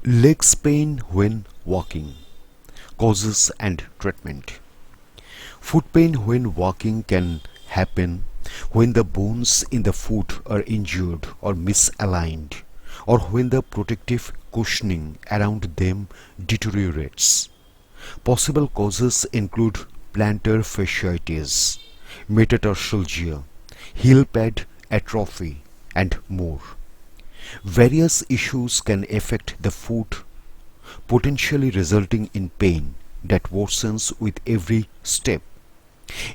Legs pain when walking. Causes and treatment. Foot pain when walking can happen when the bones in the foot are injured or misaligned, or when the protective cushioning around them deteriorates. Possible causes include plantar fasciitis, metatarsalgia, heel pad atrophy, and more. Various issues can affect the foot, potentially resulting in pain that worsens with every step.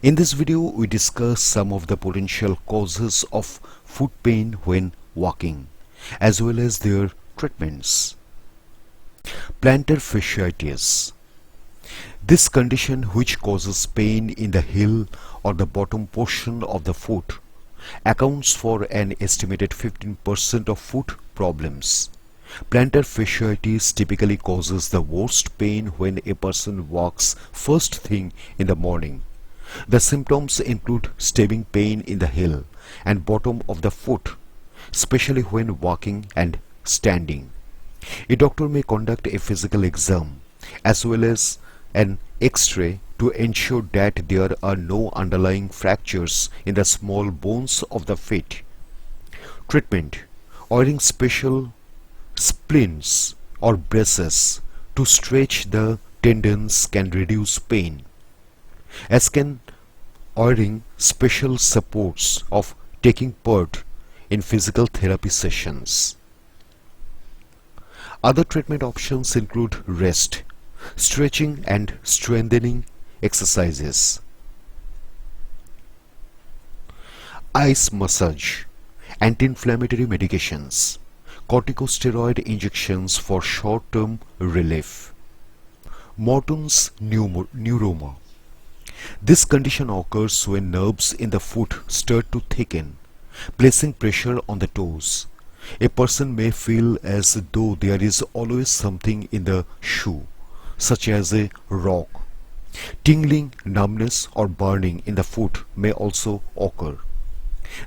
In this video, we discuss some of the potential causes of foot pain when walking, as well as their treatments. Plantar fasciitis. This condition, which causes pain in the heel or the bottom portion of the foot, accounts for an estimated 15% of foot problems. Plantar fasciitis typically causes the worst pain when a person walks first thing in the morning. The symptoms include stabbing pain in the heel and bottom of the foot, especially when walking and standing. A doctor may conduct a physical exam as well as an X-ray to ensure that there are no underlying fractures in the small bones of the feet. Treatment: wearing special splints or braces to stretch the tendons can reduce pain, as can wearing special supports of taking part in physical therapy sessions. Other treatment options include rest, stretching and strengthening exercises, ice massage, anti-inflammatory medications, corticosteroid injections for short-term relief. Morton's neuroma. This condition occurs when nerves in the foot start to thicken, placing pressure on the toes. A person may feel as though there is always something in the shoe, such as a rock. Tingling, numbness, or burning in the foot may also occur.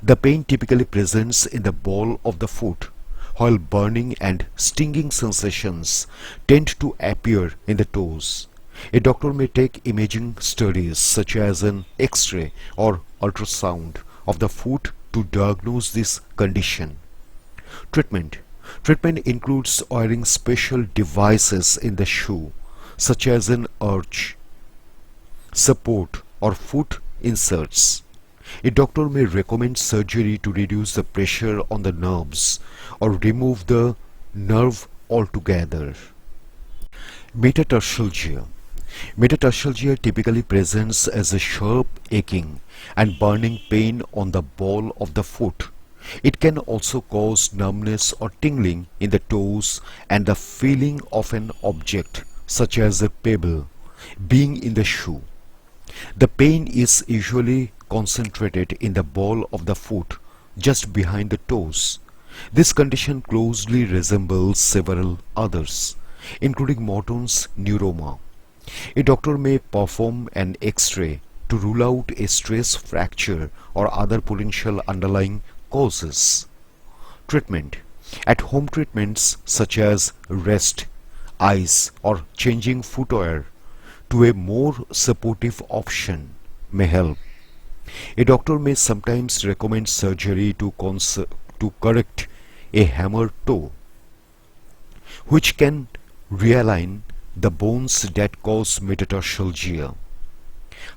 The pain typically presents in the ball of the foot, while burning and stinging sensations tend to appear in the toes. A doctor may take imaging studies such as an X-ray or ultrasound of the foot to diagnose this condition. Treatment. Treatment includes wearing special devices in the shoe, such as an arch, support, or foot inserts. A doctor may recommend surgery to reduce the pressure on the nerves or remove the nerve altogether. Metatarsalgia. Metatarsalgia typically presents as a sharp aching and burning pain on the ball of the foot. It can also cause numbness or tingling in the toes and the feeling of an object, such as a pebble, being in the shoe. The pain is usually concentrated in the ball of the foot, just behind the toes. This condition closely resembles several others, including Morton's neuroma. A doctor may perform an X-ray to rule out a stress fracture or other potential underlying causes. Treatment. At-home treatments such as rest, ice, or changing footwear to a more supportive option may help. A doctor may sometimes recommend surgery to correct a hammer toe, which can realign the bones that cause metatarsalgia.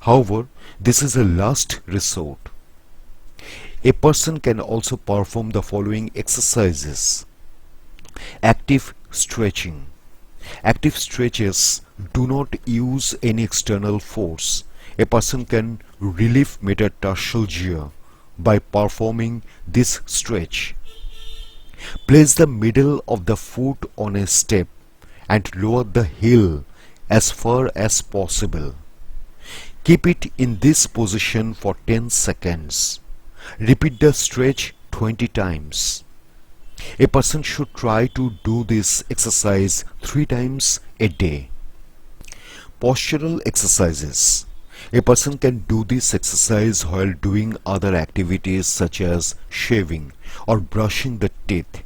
However, this is a last resort. A person can also perform the following exercises. Active stretching. Active stretches do not use any external force. A person can relieve metatarsalgia by performing this stretch. Place the middle of the foot on a step and lower the heel as far as possible. Keep it in this position for 10 seconds. Repeat the stretch 20 times. A person should try to do this exercise 3 times a day. Postural exercises. A person can do this exercise while doing other activities such as shaving or brushing the teeth.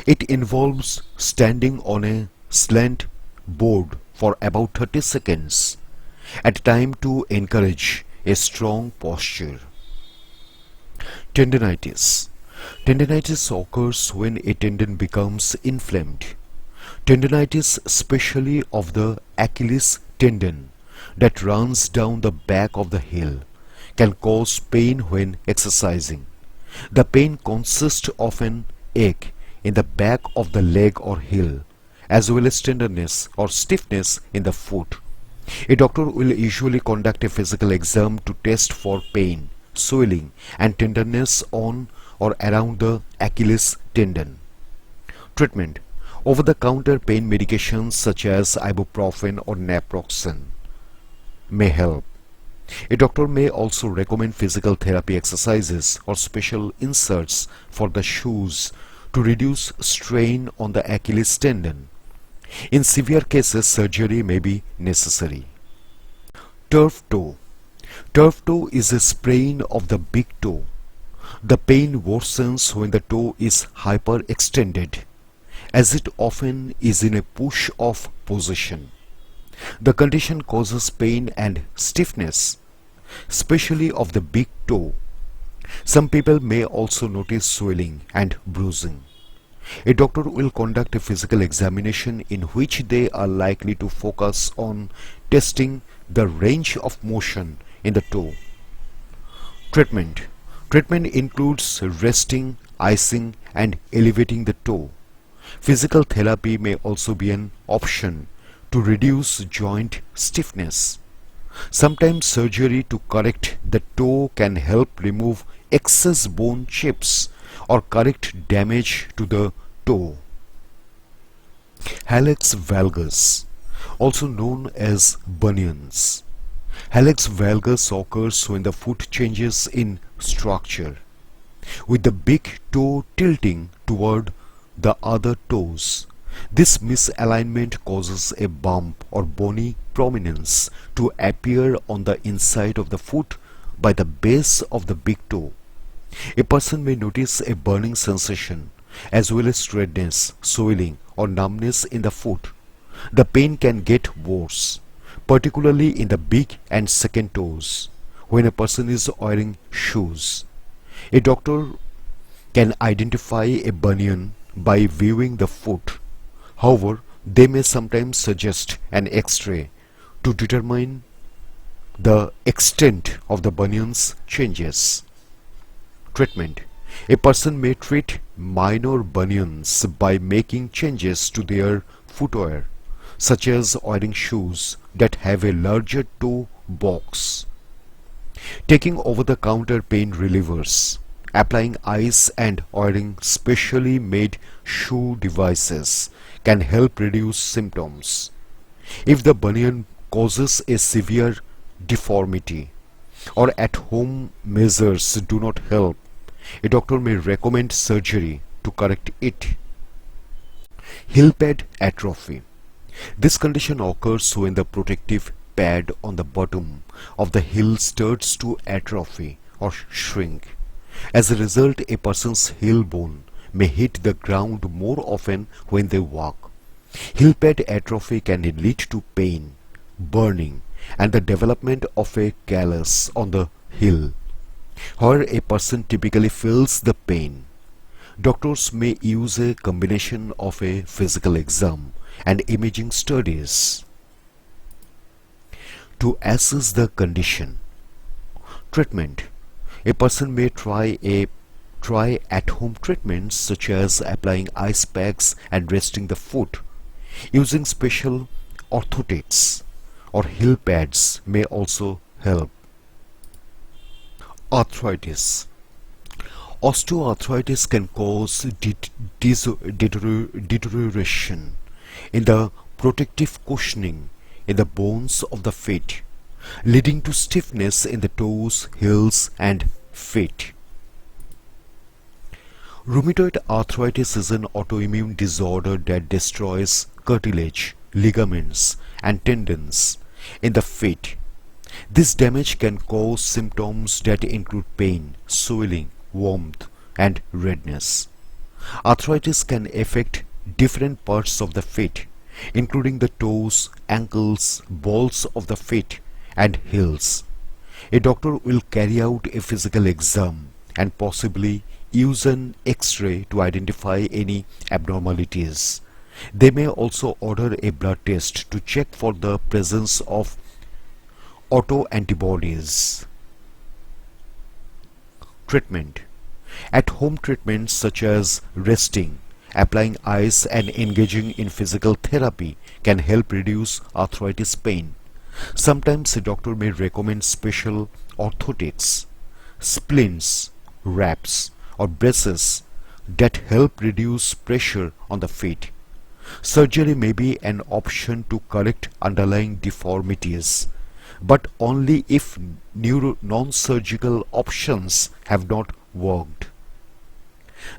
It involves standing on a slant board for about 30 seconds at a time to encourage a strong posture. Tendinitis. Tendinitis occurs when a tendon becomes inflamed. Tendinitis, especially of the Achilles tendon that runs down the back of the heel, can cause pain when exercising. The pain consists of an ache in the back of the leg or heel, as well as tenderness or stiffness in the foot. A doctor will usually conduct a physical exam to test for pain, swelling, and tenderness on or around the Achilles tendon. Treatment. Over-the-counter pain medications such as ibuprofen or naproxen may help. A doctor may also recommend physical therapy exercises or special inserts for the shoes to reduce strain on the Achilles tendon. In severe cases, surgery may be necessary. Turf toe. Turf toe is a sprain of the big toe. The pain worsens when the toe is hyperextended, as it often is in a push-off position. The condition causes pain and stiffness, especially of the big toe. Some people may also notice swelling and bruising. A doctor will conduct a physical examination in which they are likely to focus on testing the range of motion in the toe. Treatment. Treatment includes resting, icing, and elevating the toe. Physical therapy may also be an option to reduce joint stiffness. Sometimes surgery to correct the toe can help remove excess bone chips or correct damage to the toe. Hallux valgus, also known as bunions. Hallux valgus occurs when the foot changes in structure, with the big toe tilting toward the other toes. This misalignment causes a bump or bony prominence to appear on the inside of the foot by the base of the big toe. A person may notice a burning sensation as well as redness, swelling, or numbness in the foot. The pain can get worse, particularly in the big and second toes, when a person is wearing shoes. A doctor can identify a bunion by viewing the foot. However, they may sometimes suggest an X-ray to determine the extent of the bunion's changes. Treatment. A person may treat minor bunions by making changes to their footwear, such as wearing shoes that have a larger toe box. Taking over-the-counter pain relievers, applying ice, and wearing specially made shoe devices can help reduce symptoms. If the bunion causes a severe deformity or at-home measures do not help, a doctor may recommend surgery to correct it. Heel pad atrophy. This condition occurs when the protective pad on the bottom of the heel starts to atrophy or shrink. As a result, a person's heel bone may hit the ground more often when they walk. Heel pad atrophy can lead to pain, burning, and the development of a callus on the heel, where a person typically feels the pain. Doctors may use a combination of a physical exam and imaging studies to assess the condition. Treatment. A person may try at-home treatments such as applying ice packs and resting the foot. Using special orthotics or heel pads may also help. Arthritis. Osteoarthritis can cause deterioration in the protective cushioning in the bones of the feet, leading to stiffness in the toes, heels, and feet. Rheumatoid arthritis is an autoimmune disorder that destroys cartilage, ligaments, and tendons in the feet. This damage can cause symptoms that include pain, swelling, warmth, and redness. Arthritis can affect different parts of the feet, including the toes, ankles, balls of the feet, and heels. A doctor will carry out a physical exam and possibly use an X-ray to identify any abnormalities. They may also order a blood test to check for the presence of autoantibodies. Treatment. At-home treatments such as resting, applying ice and engaging in physical therapy can help reduce arthritis pain. Sometimes a doctor may recommend special orthotics, splints, wraps, or braces that help reduce pressure on the feet. Surgery may be an option to correct underlying deformities, but only if non-surgical options have not worked.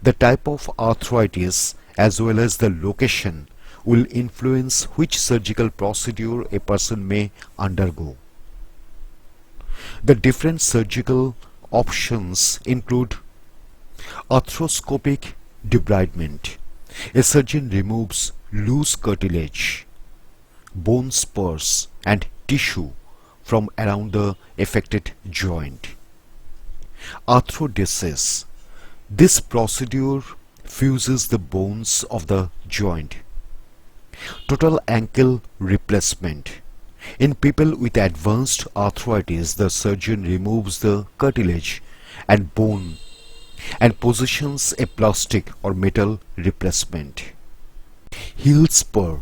The type of arthritis as well as the location will influence which surgical procedure a person may undergo. The different surgical options include arthroscopic debridement. A surgeon removes loose cartilage, bone spurs, and tissue from around the affected joint. Arthrodesis. This procedure fuses the bones of the joint. Total ankle replacement. In people with advanced arthritis, the surgeon removes the cartilage and bone and positions a plastic or metal replacement. Heel spur.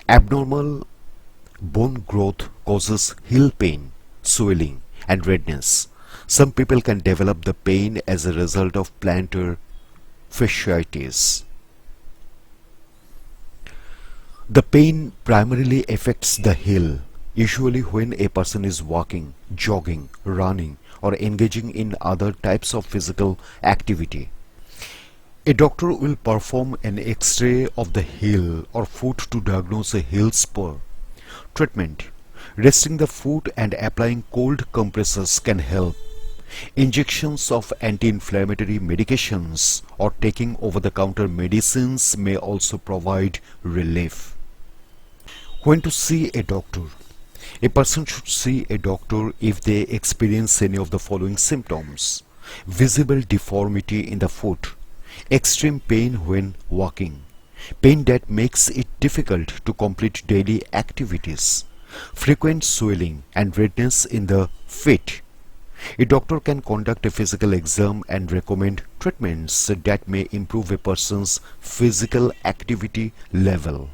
Abnormal bone growth causes heel pain, swelling, and redness. Some people can develop the pain as a result of plantar fasciitis. The pain primarily affects the heel, usually when a person is walking, jogging, running, or engaging in other types of physical activity. A doctor will perform an X-ray of the heel or foot to diagnose a heel spur. Treatment. Resting the foot and applying cold compresses can help. Injections of anti-inflammatory medications or taking over-the-counter medicines may also provide relief. When to see a doctor? A person should see a doctor if they experience any of the following symptoms: visible deformity in the foot, extreme pain when walking, pain that makes it difficult to complete daily activities, frequent swelling and redness in the feet. A doctor can conduct a physical exam and recommend treatments that may improve a person's physical activity level.